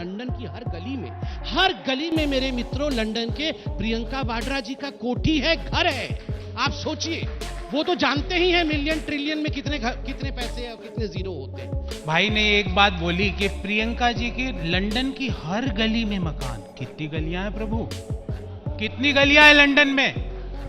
London की हर गली में मेरे मित्रों लंदन के प्रियंका वाड्रा जी का कोठी है, घर है। आप सोचिए, वो तो जानते ही हैं मिलियन ट्रिलियन में कितने पैसे और कितने जीरो होते हैं। भाई ने एक बात बोली कि प्रियंका जी की लंदन की हर गली में मकान। कितनी गलियां हैं प्रभु, कितनी गलियां हैं लंदन में?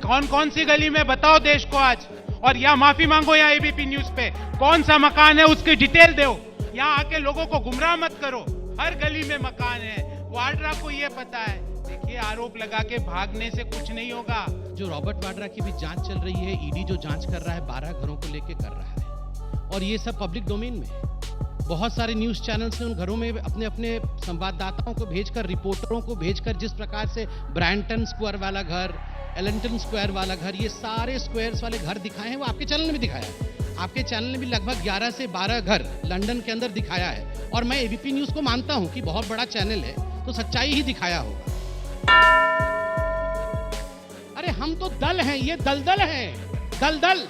कौन कौन सी गली में बताओ देश को आज। और या माफी मांगो या एबीपी न्यूज पे, कौन सा मकान है उसकी डिटेल दो। यहाँ आके लोगों को गुमराह मत करो, हर गली में मकान है। वाड्रा को ये पता है। देखिए, आरोप लगा के भागने से कुछ नहीं होगा। जो रॉबर्ट वाड्रा की भी जांच चल रही है, ईडी जो जांच कर रहा है 12 घरों को लेके कर रहा है, और ये सब पब्लिक डोमेन में है। बहुत सारे न्यूज चैनल्स ने उन घरों में अपने अपने संवाददाताओं को भेजकर, रिपोर्टरों को भेजकर, जिस प्रकार से ब्रायंटन स्क्वायर वाला घर, एलेंटन स्क्वायर वाला घर, ये सारे स्क्वायर्स वाले घर दिखाए हैं। वो आपके चैनल ने भी दिखाया है। आपके चैनल ने भी लगभग 11 से 12 घर लंदन के अंदर दिखाया है। और मैं एबीपी न्यूज को मानता हूं कि बहुत बड़ा चैनल है, तो सच्चाई ही दिखाया होगा। अरे हम तो दल हैं, ये दलदल हैं, दलदल।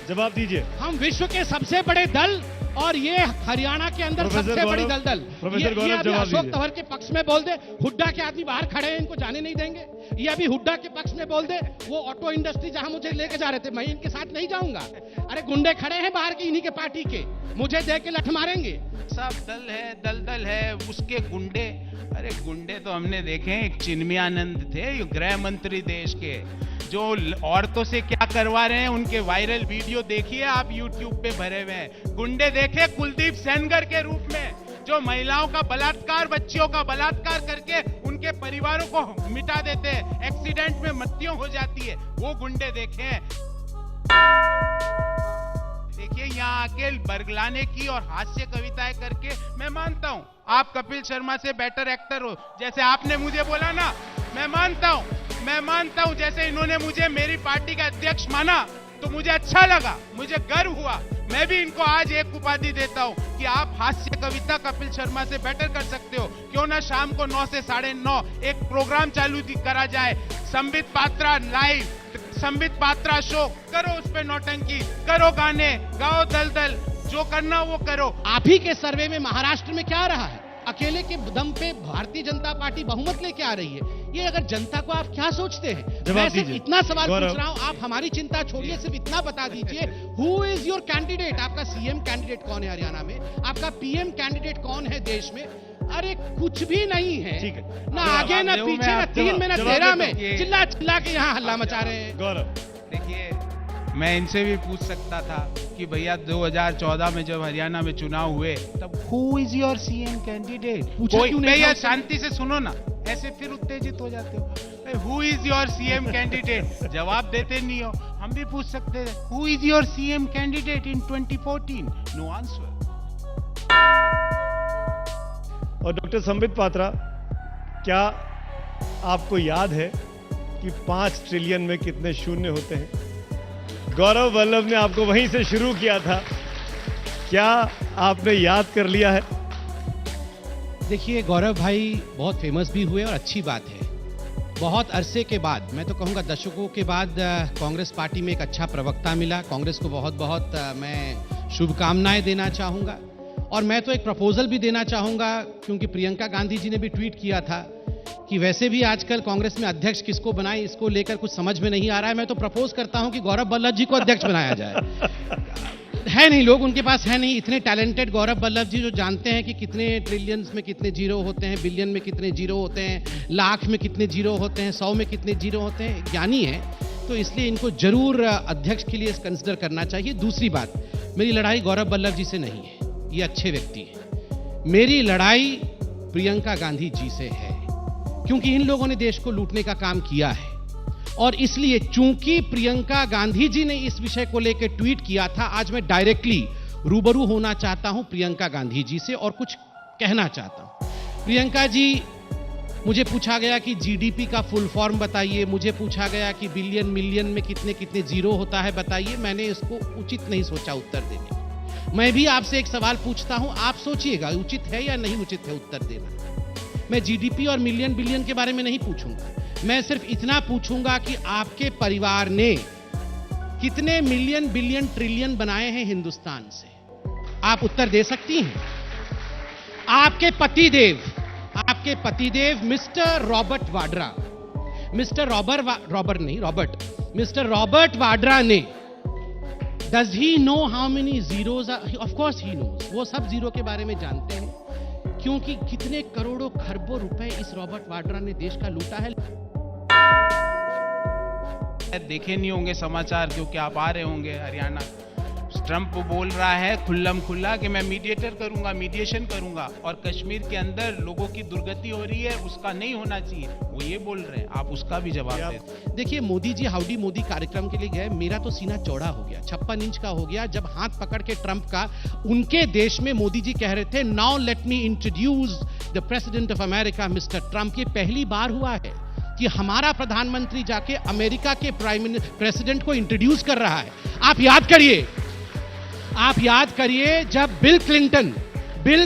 जवाब दीजिए। हम विश्व के सबसे बड़े दल, और ये हरियाणा के अंदर सबसे बड़ी दलदल। प्रोफेसर गौरव, जवाब अशोक दीजिए। तंवर के पक्ष में बोल दे, हुड्डा के आदमी बाहर खड़े हैं, इनको जाने नहीं देंगे। ये अभी हुड्डा के पक्ष में बोल दे, वो ऑटो इंडस्ट्री जहां मुझे लेके जा रहे थे, मैं इनके साथ नहीं जाऊंगा। अरे गुंडे खड़े हैं बाहर के, इन्हीं के पार्टी के, मुझे देख के लठ मारेंगे। सब दल है, दलदल है, उसके गुंडे। अरे गुंडे तो हमने देखे हैं। एक चिन्मयानंद थे, ये गृह मंत्री देश के, जो औरतों से क्या करवा रहे हैं, उनके वायरल वीडियो देखिए आप, यूट्यूब पे भरे हुए हैं। गुंडे देखे कुलदीप सेनगर के रूप में, जो महिलाओं का बलात्कार, बच्चियों का बलात्कार करके उनके परिवारों को मिटा देते हैं, एक्सीडेंट में मृत्यु हो जाती है, वो गुंडे देखे हैं। देखिए, यहाँ आके बरगलाने की और हास्य कविताएं करके, मैं मानता हूं आप कपिल शर्मा से बेटर एक्टर हो, जैसे आपने मुझे बोला ना, मैं मानता हूं जैसे इन्होंने मुझे मेरी पार्टी का अध्यक्ष माना तो मुझे अच्छा लगा, मुझे गर्व हुआ। मैं भी इनको आज एक उपाधि देता हूं कि आप हास्य कविता कपिल शर्मा से बेटर कर सकते हो। क्यों ना शाम को 9 से 9:30 एक प्रोग्राम चालू करा जाए, संबित पात्रा लाइव, संबित पात्रा शो, करो उस पे नौटंकी, करो गाने, गाओ दलदल, जो करना वो करो। आप ही के सर्वे में महाराष्ट्र में क्या रहा है? अकेले के दम पे भारतीय जनता पार्टी बहुमत लेके आ रही है। ये अगर जनता को आप क्या सोचते हैं? मैं सिर्फ इतना सवाल पूछ रहा हूं, आप हमारी चिंता छोड़िए, सिर्फ इतना बता दीजिए, हु इज योर कैंडिडेट? आपका सीएम कैंडिडेट कौन है हरियाणा में? आपका पीएम कैंडिडेट कौन है देश में? अरे कुछ भी नहीं है, ठीक है। ना आगे ना पीछे, ना 3 में ना 13 में, चिल्ला चिल्ला के यहाँ हल्ला मचा रहे हैं। गौरव, देखिए, मैं इनसे भी पूछ सकता था कि भैया 2014 में जब हरियाणा में चुनाव हुए, तब who is your CM candidate? पूछा क्यों नहीं? भैया शांति से सुनो ना, ऐसे फिर उत्तेजित हो जाते हो। Who is your CM candidate? जवाब देते नहीं हो। हम भी पूछ सकते हैं, who is your CM candidate in 2014? No answer. और डॉक्टर संबित पात्रा, क्या आपको याद है कि 5 ट्रिलियन में कितने शून्य होते हैं? गौरव वल्लभ ने आपको वहीं से शुरू किया था, क्या आपने याद कर लिया है? देखिए, गौरव भाई बहुत फेमस भी हुए और अच्छी बात है। बहुत अरसे के बाद, मैं तो कहूँगा दशकों के बाद, कांग्रेस पार्टी में एक अच्छा प्रवक्ता मिला। कांग्रेस को बहुत बहुत मैं शुभकामनाएं देना चाहूँगा। और मैं तो एक प्रपोजल भी देना चाहूँगा, क्योंकि प्रियंका गांधी जी ने भी ट्वीट किया था कि वैसे भी आजकल कांग्रेस में अध्यक्ष किसको बनाए, इसको लेकर कुछ समझ में नहीं आ रहा है। मैं तो प्रपोज करता हूं कि गौरव वल्लभ जी को अध्यक्ष बनाया जाए। है नहीं, लोग उनके पास है नहीं इतने टैलेंटेड गौरव वल्लभ जी, जो जानते हैं कि कितने ट्रिलियंस में कितने जीरो होते हैं, बिलियन में कितने जीरो होते हैं, लाख में कितने जीरो होते हैं, 100 में कितने जीरो होते हैं, ज्ञानी है। तो इसलिए इनको जरूर अध्यक्ष के लिए कंसिडर करना चाहिए। दूसरी बात, मेरी लड़ाई गौरव वल्लभ जी से नहीं है, ये अच्छे व्यक्ति है। मेरी लड़ाई प्रियंका गांधी जी से है, क्योंकि इन लोगों ने देश को लूटने का काम किया है। और इसलिए चूंकि प्रियंका गांधी जी ने इस विषय को लेकर ट्वीट किया था, आज मैं डायरेक्टली रूबरू होना चाहता हूं प्रियंका गांधी जी से और कुछ कहना चाहता हूं। प्रियंका जी, मुझे पूछा गया कि जीडीपी का फुल फॉर्म बताइए, मुझे पूछा गया कि बिलियन मिलियन में कितने कितने जीरो होता है बताइए। मैंने इसको उचित नहीं सोचा उत्तर देने में। मैं भी आपसे एक सवाल पूछता हूं, आप सोचिएगा उचित है या नहीं उचित है उत्तर देना। मैं जीडीपी और मिलियन बिलियन के बारे में नहीं पूछूंगा, मैं सिर्फ इतना पूछूंगा कि आपके परिवार ने कितने मिलियन बिलियन ट्रिलियन बनाए हैं हिंदुस्तान से। आप उत्तर दे सकती हैं? आपके पतिदेव mister Robert Vadra, mister Robert Vadra ने, does he know how many zeros? Of course he knows, वो सब जीरो के बारे में जानते हैं, क्योंकि कितने करोड़ों खरबों रुपए इस रॉबर्ट वाड्रा ने देश का लूटा है। देखे नहीं होंगे समाचार, क्योंकि आप आ रहे होंगे हरियाणा। ट्रंप बोल रहा है खुल्लम खुल्ला कि मैं मीडिएटर करूंगा, मीडिएशन करूंगा, और कश्मीर के अंदर लोगों की दुर्गति हो रही है, उसका नहीं होना चाहिए, वो ये बोल रहे हैं। आप उसका भी जवाब दें। देखिए, मोदी जी हाउडी मोदी कार्यक्रम के लिए गए, मेरा तो सीना चौड़ा हो गया, 56 इंच का हो गया, जब हाथ पकड़ के ट्रंप का उनके देश में मोदी जी कह रहे थे, now let me introduce the president of America mister Trump. ये पहली बार हुआ है कि हमारा प्रधानमंत्री जाके अमेरिका के प्रेसिडेंट को इंट्रोड्यूस कर रहा है। आप याद करिए जब बिल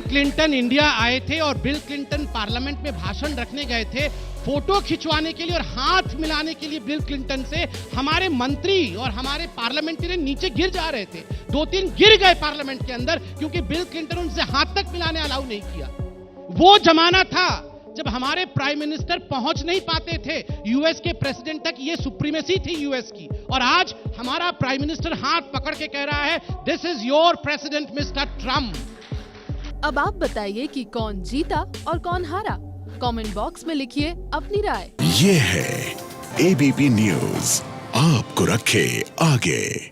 क्लिंटन इंडिया आए थे और बिल क्लिंटन पार्लियामेंट में भाषण रखने गए थे, फोटो खिंचवाने के लिए और हाथ मिलाने के लिए बिल क्लिंटन से हमारे मंत्री और हमारे पार्लियामेंटेरियन नीचे गिर जा रहे थे। 2-3 गिर गए पार्लियामेंट के अंदर, क्योंकि बिल क्लिंटन उनसे हाथ तक मिलाने अलाउ नहीं किया। वो जमाना था जब हमारे प्राइम मिनिस्टर पहुंच नहीं पाते थे यूएस के प्रेसिडेंट तक, ये सुप्रीमेसी थी यूएस की। और आज हमारा प्राइम मिनिस्टर हाथ पकड़ के कह रहा है, this is your president mister Trump. अब आप बताइए कि कौन जीता और कौन हारा? कमेंट बॉक्स में लिखिए अपनी राय। ये है एबीपी न्यूज़, आपको रखे आगे।